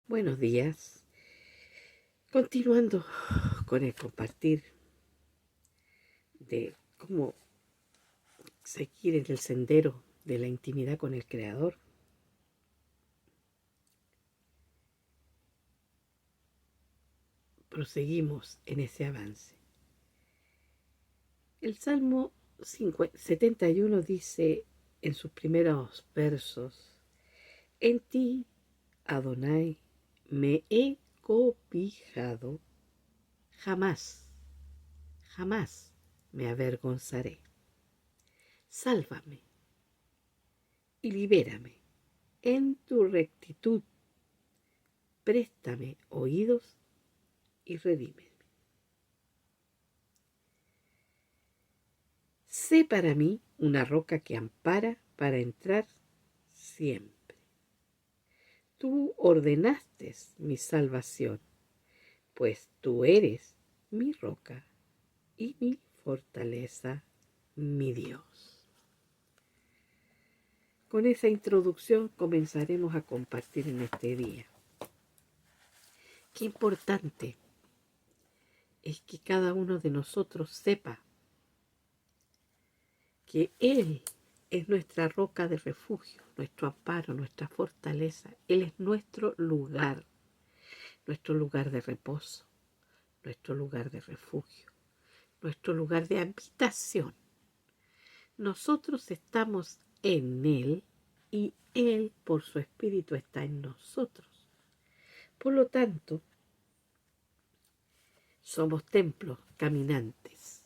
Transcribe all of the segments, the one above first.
Buenos días. Continuando con el compartir de cómo seguir en el sendero de la intimidad con el Creador, proseguimos en ese avance. El Salmo 71 dice en sus primeros versos: En ti, Adonai, me he cobijado, jamás, jamás me avergonzaré. Sálvame y libérame en tu rectitud, préstame oídos y redímeme. Sé para mí una roca que ampara para entrar siempre. Tú ordenaste mi salvación, pues tú eres mi roca y mi fortaleza, mi Dios. Con esa introducción comenzaremos a compartir en este día. Qué importante es que cada uno de nosotros sepa que Él es nuestra roca de refugio, nuestro amparo, nuestra fortaleza. Él es nuestro lugar de reposo, nuestro lugar de refugio, nuestro lugar de habitación. Nosotros estamos en Él y Él por su Espíritu está en nosotros. Por lo tanto, somos templos caminantes.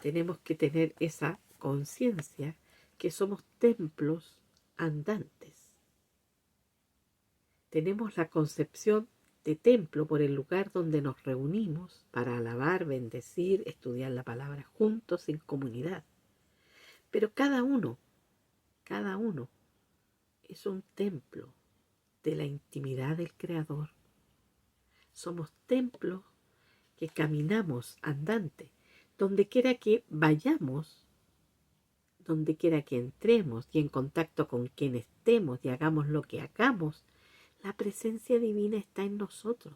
Tenemos que tener esa conciencia que somos templos andantes. Tenemos la concepción de templo por el lugar donde nos reunimos para alabar, bendecir, estudiar la palabra juntos en comunidad. Pero cada uno es un templo de la intimidad del Creador. Somos templos que caminamos andante, donde quiera que vayamos, donde quiera que entremos y en contacto con quien estemos y hagamos lo que hagamos, la presencia divina está en nosotros.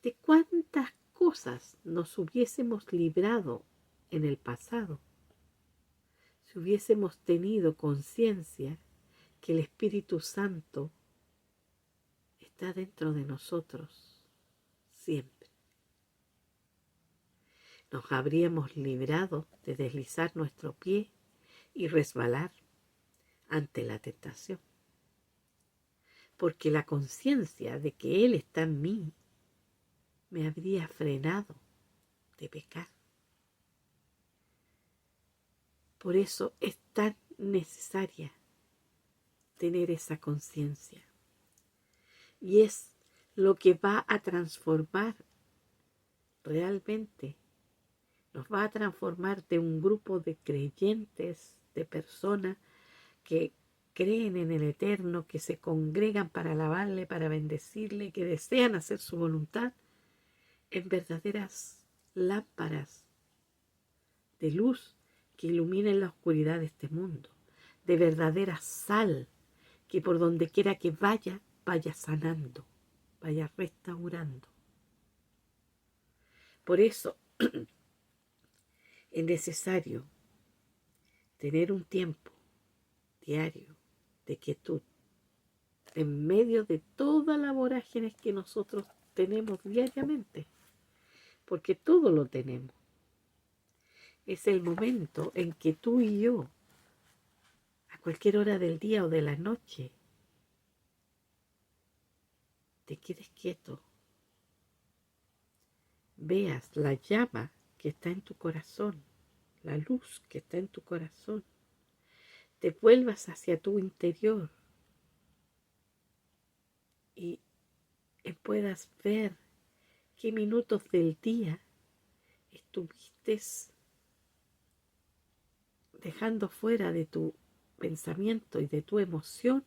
¿De cuántas cosas nos hubiésemos librado en el pasado si hubiésemos tenido conciencia que el Espíritu Santo está dentro de nosotros siempre? Nos habríamos librado de deslizar nuestro pie y resbalar ante la tentación, porque la conciencia de que Él está en mí me habría frenado de pecar. Por eso es tan necesaria tener esa conciencia. Y es lo que va a transformar realmente. Nos va a transformar de un grupo de creyentes, de personas que creen en el Eterno, que se congregan para alabarle, para bendecirle, que desean hacer su voluntad, en verdaderas lámparas de luz que iluminen la oscuridad de este mundo, de verdadera sal que por donde quiera que vaya, vaya sanando, vaya restaurando. Por eso es necesario tener un tiempo diario de quietud en medio de toda la vorágine que nosotros tenemos diariamente, porque todo lo tenemos. Es el momento en que tú y yo, a cualquier hora del día o de la noche, te quedes quieto, veas la llama que está en tu corazón, la luz que está en tu corazón, te vuelvas hacia tu interior y puedas ver qué minutos del día estuviste dejando fuera de tu pensamiento y de tu emoción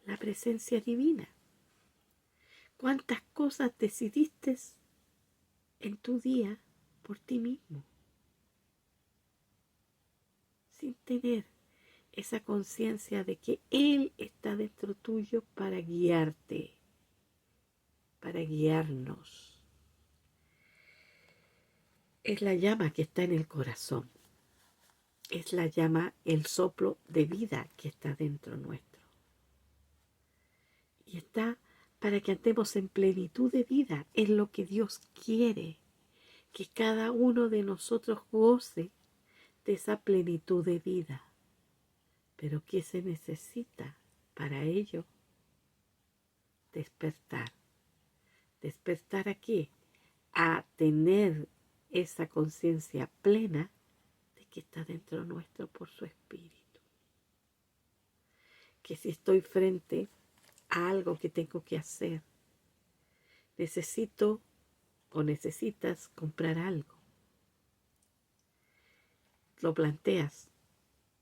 la presencia divina. ¿Cuántas cosas decidiste en tu día por ti mismo, sin tener esa conciencia de que Él está dentro tuyo para guiarte, para guiarnos. Es la llama que está en el corazón. Es la llama, el soplo de vida que está dentro nuestro. Y está para que andemos en plenitud de vida. Es lo que Dios quiere, que cada uno de nosotros goce de esa plenitud de vida. Pero ¿qué se necesita para ello? Despertar. ¿Despertar a qué? A tener esa conciencia plena de que está dentro nuestro por su espíritu. Que si estoy frente a algo que tengo que hacer, necesito o necesitas comprar algo. Lo planteas,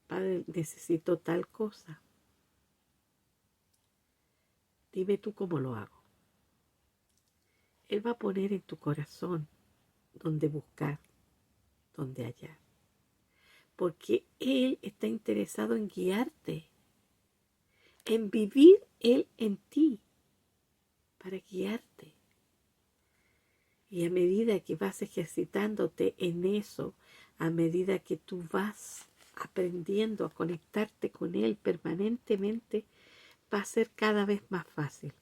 Padre, necesito tal cosa. Dime tú cómo lo hago. Él va a poner en tu corazón donde buscar, donde hallar. Porque Él está interesado en guiarte, en vivir Él en ti, para guiarte. Y a medida que vas ejercitándote en eso, a medida que tú vas aprendiendo a conectarte con Él permanentemente, va a ser cada vez más fácil.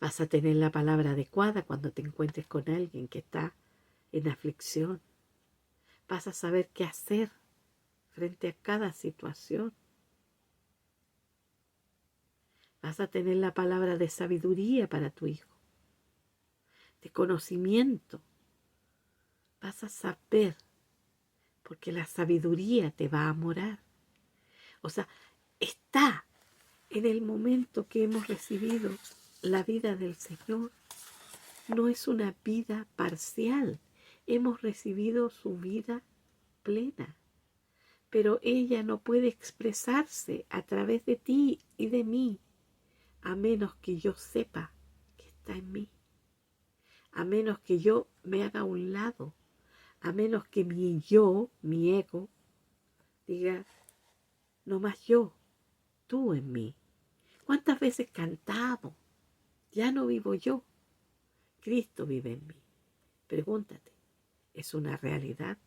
Vas a tener la palabra adecuada cuando te encuentres con alguien que está en aflicción. Vas a saber qué hacer frente a cada situación. Vas a tener la palabra de sabiduría para tu hijo, de conocimiento. Vas a saber, porque la sabiduría te va a morar. O sea, está en el momento que hemos recibido la vida del Señor. No es una vida parcial. Hemos recibido su vida plena. Pero ella no puede expresarse a través de ti y de mí, a menos que yo sepa que está en mí. A menos que yo me haga a un lado. A menos que mi yo, mi ego, diga, no más yo, tú en mí. ¿Cuántas veces cantamos? Ya no vivo yo, Cristo vive en mí. Pregúntate, ¿es una realidad?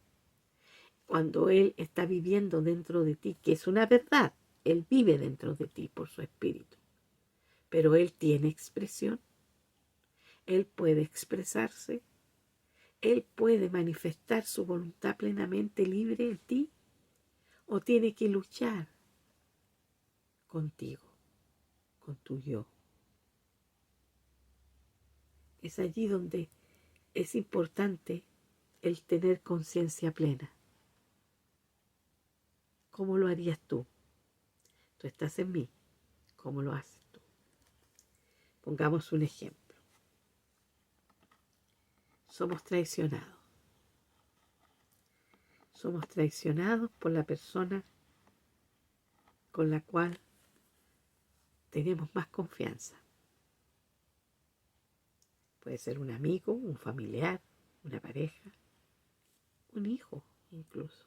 Cuando Él está viviendo dentro de ti, que es una verdad, Él vive dentro de ti por su espíritu. Pero Él tiene expresión, Él puede expresarse, Él puede manifestar su voluntad plenamente libre en ti, o tiene que luchar contigo, con tu yo. Es allí donde es importante el tener conciencia plena. ¿Cómo lo harías tú? Tú estás en mí. ¿Cómo lo haces tú? Pongamos un ejemplo. Somos traicionados. Somos traicionados por la persona con la cual tenemos más confianza. Puede ser un amigo, un familiar, una pareja, un hijo incluso.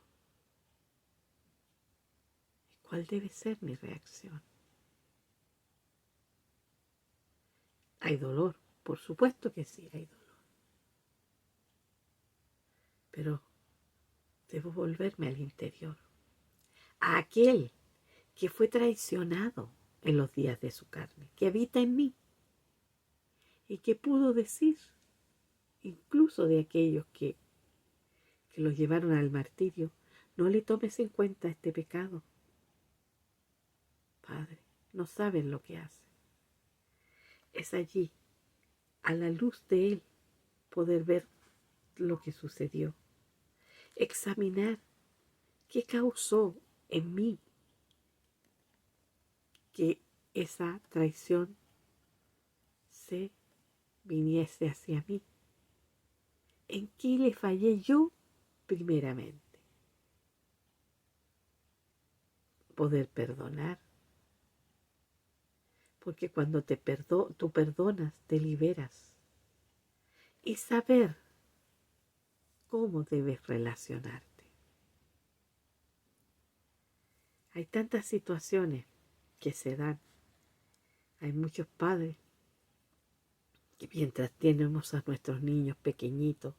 ¿Cuál debe ser mi reacción? Hay dolor, por supuesto que sí hay dolor. Pero debo volverme al interior, a aquel que fue traicionado en los días de su carne, que habita en mí y que pudo decir, incluso de aquellos que los llevaron al martirio, no le tomes en cuenta este pecado. Padre, no saben lo que hacen. Es allí, a la luz de Él, poder ver lo que sucedió. Examinar qué causó en mí que esa traición se viniese hacia mí. ¿En qué le fallé yo primeramente? Poder perdonar. Porque cuando tú perdonas, te liberas. Y saber cómo debes relacionarte. Hay tantas situaciones que se dan. Hay muchos padres que mientras tenemos a nuestros niños pequeñitos,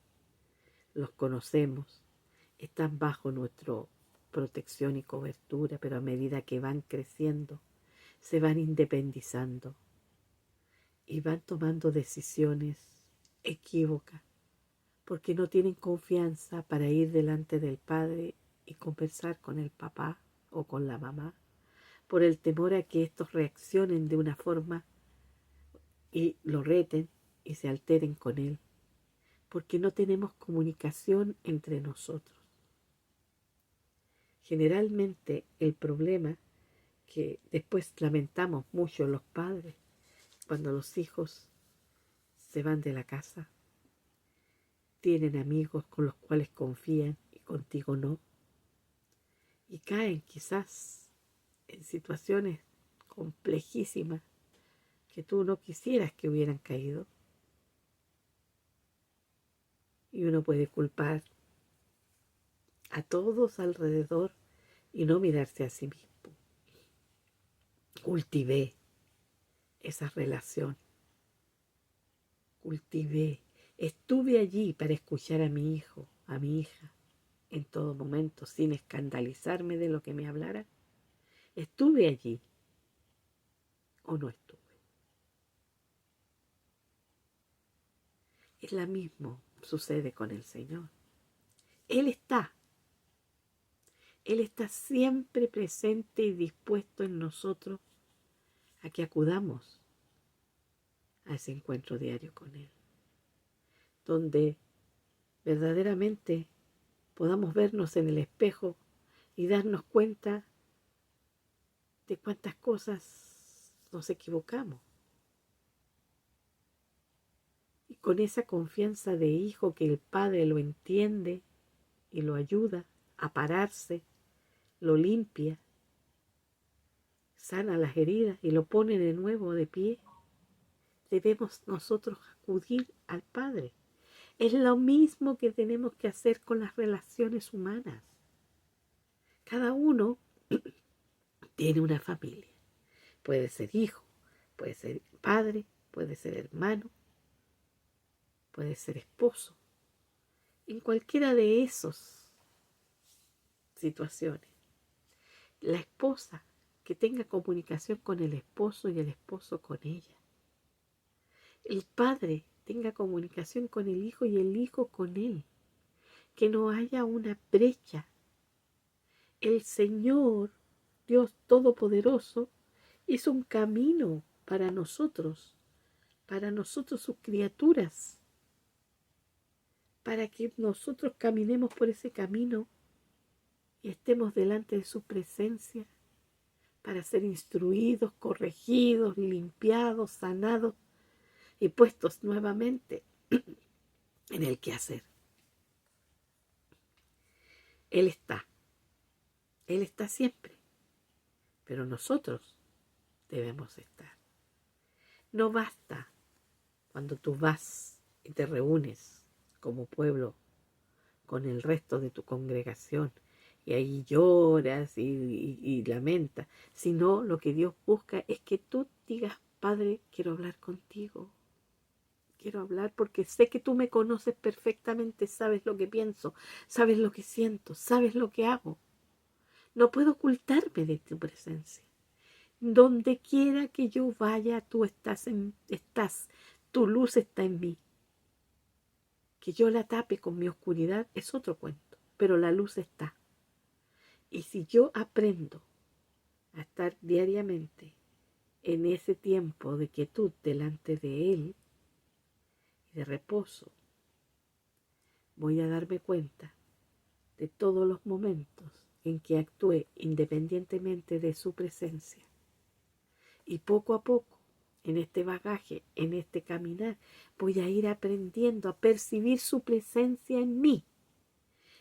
los conocemos, están bajo nuestra protección y cobertura, pero a medida que van creciendo, se van independizando y van tomando decisiones equívocas porque no tienen confianza para ir delante del padre y conversar con el papá o con la mamá, por el temor a que estos reaccionen de una forma y lo reten y se alteren con él, porque no tenemos comunicación entre nosotros. Generalmente el problema que después lamentamos mucho los padres cuando los hijos se van de la casa, tienen amigos con los cuales confían y contigo no, y caen quizás en situaciones complejísimas que tú no quisieras que hubieran caído. Y uno puede culpar a todos alrededor y no mirarse a sí mismo. Cultivé esa relación, cultivé, estuve allí para escuchar a mi hijo, a mi hija, en todo momento, sin escandalizarme de lo que me hablara. ¿Estuve allí o no estuve? Es lo mismo sucede con el Señor. Él está siempre presente y dispuesto en nosotros a que acudamos a ese encuentro diario con Él, donde verdaderamente podamos vernos en el espejo y darnos cuenta de cuántas cosas nos equivocamos. Y con esa confianza de hijo que el Padre lo entiende y lo ayuda a pararse, lo limpia, sana las heridas y lo pone de nuevo de pie, debemos nosotros acudir al Padre. Es lo mismo que tenemos que hacer con las relaciones humanas. Cada uno tiene una familia. Puede ser hijo, puede ser padre, puede ser hermano, puede ser esposo. En cualquiera de esas situaciones, la esposa que tenga comunicación con el esposo y el esposo con ella. El padre tenga comunicación con el hijo y el hijo con él. Que no haya una brecha. El Señor, Dios Todopoderoso, hizo un camino para nosotros sus criaturas, para que nosotros caminemos por ese camino y estemos delante de su presencia para ser instruidos, corregidos, limpiados, sanados y puestos nuevamente en el quehacer. Él está siempre, pero nosotros debemos estar. No basta cuando tú vas y te reúnes como pueblo con el resto de tu congregación y ahí lloras y lamentas, sino lo que Dios busca es que tú digas: Padre, quiero hablar contigo. Quiero hablar porque sé que tú me conoces perfectamente, sabes lo que pienso, sabes lo que siento, sabes lo que hago. No puedo ocultarme de tu presencia. Donde quiera que yo vaya, tú estás, tu luz está en mí. Que yo la tape con mi oscuridad es otro cuento, pero la luz está. Y si yo aprendo a estar diariamente en ese tiempo de quietud delante de Él y de reposo, voy a darme cuenta de todos los momentos en que actué independientemente de su presencia. Y poco a poco, en este bagaje, en este caminar, voy a ir aprendiendo a percibir su presencia en mí.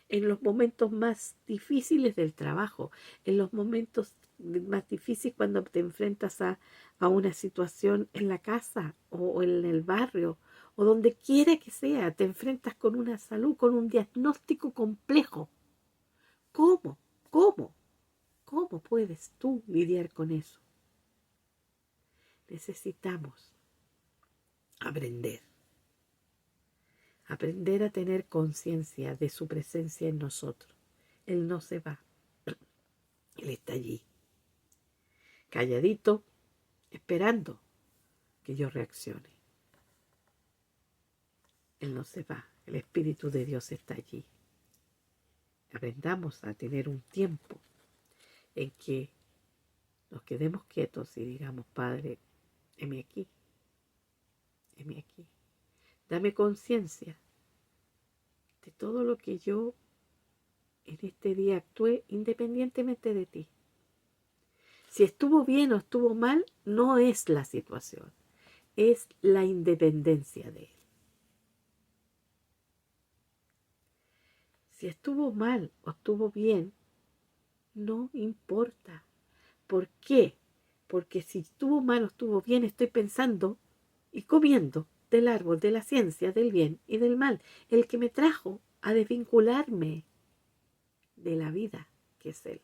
En los momentos más difíciles del trabajo, en los momentos más difíciles cuando te enfrentas a una situación en la casa o en el barrio o donde quiera que sea, te enfrentas con una salud, con un diagnóstico complejo. ¿Cómo? ¿Cómo? ¿Cómo puedes tú lidiar con eso? Necesitamos aprender a tener conciencia de su presencia en nosotros. Él no se va, Él está allí, calladito, esperando que yo reaccione. Él no se va, el Espíritu de Dios está allí. Aprendamos a tener un tiempo en que nos quedemos quietos y digamos, Padre, heme aquí, heme aquí. Dame conciencia de todo lo que yo en este día actué independientemente de ti. Si estuvo bien o estuvo mal, no es la situación, es la independencia de Él. Si estuvo mal o estuvo bien, no importa. ¿Por qué? Porque si estuvo mal o estuvo bien, estoy pensando y comiendo del árbol de la ciencia del bien y del mal, el que me trajo a desvincularme de la vida que es Él.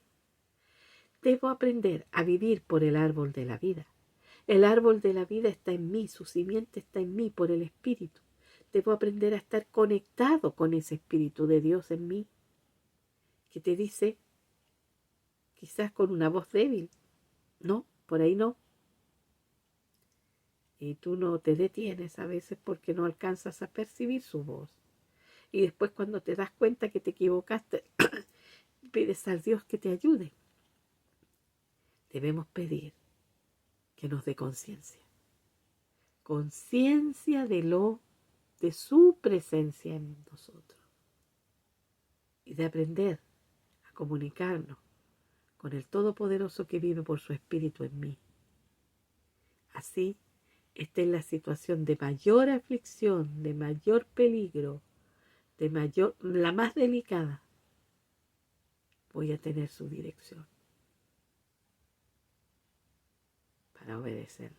Debo aprender a vivir por el árbol de la vida. El árbol de la vida está en mí, su simiente está en mí por el Espíritu. Debo aprender a estar conectado con ese Espíritu de Dios en mí, que te dice, quizás con una voz débil, no, por ahí no. Y tú no te detienes a veces porque no alcanzas a percibir su voz. Y después cuando te das cuenta que te equivocaste, pides a Dios que te ayude. Debemos pedir que nos dé conciencia. Conciencia de su presencia en nosotros. Y de aprender a comunicarnos con el Todopoderoso que vive por su Espíritu en mí. Así, esta es la situación de mayor aflicción, de mayor peligro, la más delicada. Voy a tener su dirección para obedecerla.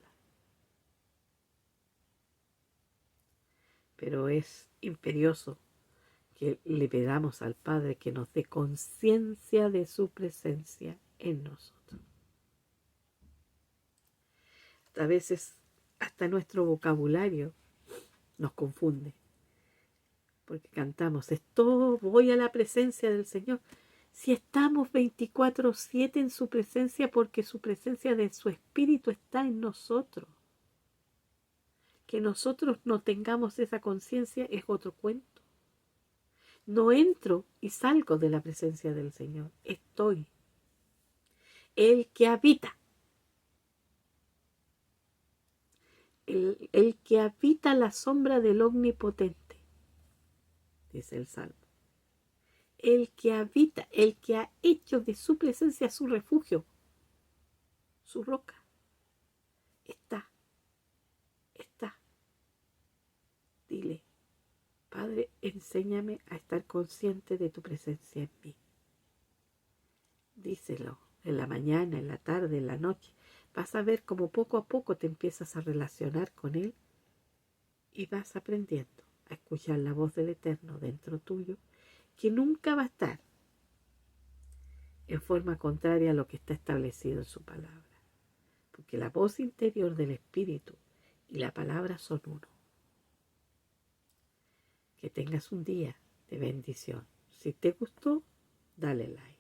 Pero es imperioso que le pedamos al Padre que nos dé conciencia de su presencia en nosotros. A veces hasta nuestro vocabulario nos confunde, porque cantamos, esto voy a la presencia del Señor. Si estamos 24/7 en su presencia, porque su presencia de su Espíritu está en nosotros. Que nosotros no tengamos esa conciencia es otro cuento. No entro y salgo de la presencia del Señor. Estoy. El que habita. El que habita la sombra del Omnipotente, dice el Salmo. El que habita, el que ha hecho de su presencia su refugio, su roca. Está. Dile, Padre, enséñame a estar consciente de tu presencia en mí. Díselo en la mañana, en la tarde, en la noche. Vas a ver cómo poco a poco te empiezas a relacionar con Él y vas aprendiendo a escuchar la voz del Eterno dentro tuyo, que nunca va a estar en forma contraria a lo que está establecido en su palabra. Porque la voz interior del Espíritu y la palabra son uno. Que tengas un día de bendición. Si te gustó, dale like.